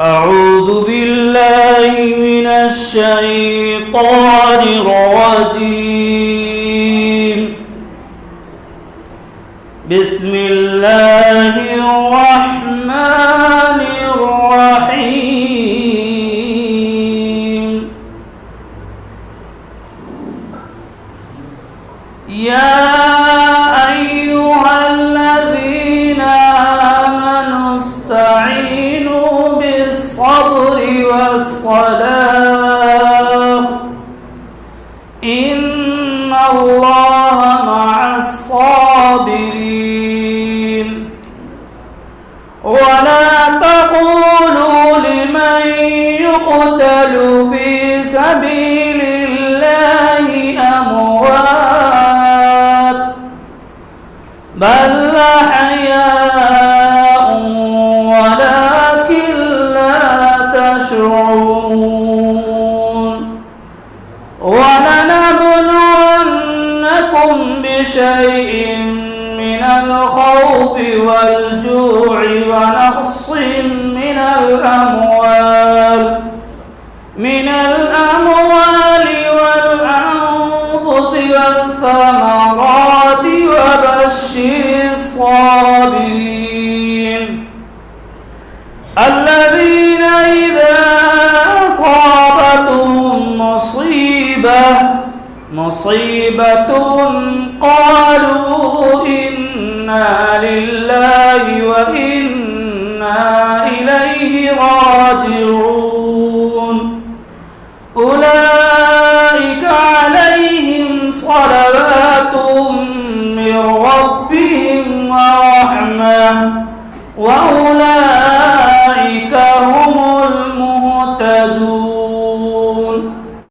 أعوذ بالله من الشيطان الرجيم. بسم الله الرحمن الرحيم. يا أيها الذين آمنوا استعينوا بالصبر والصلاة إن الله مع الصابرين. ولا تقولوا لمن يقتل في سبيل الله أموات بل أحياء ولكن لا تشعرون. ولنبلونكم بشيء من الخوف والجوع ونقص من الأموال والأنفس والثمرات وبشر الصابرين الذين إذا أصابتهم مصيبة قالوا إنا لله وإنا إليه راجعون. أولئك عليهم صلوات من ربهم ورحمة وأولئك هم المهتدون.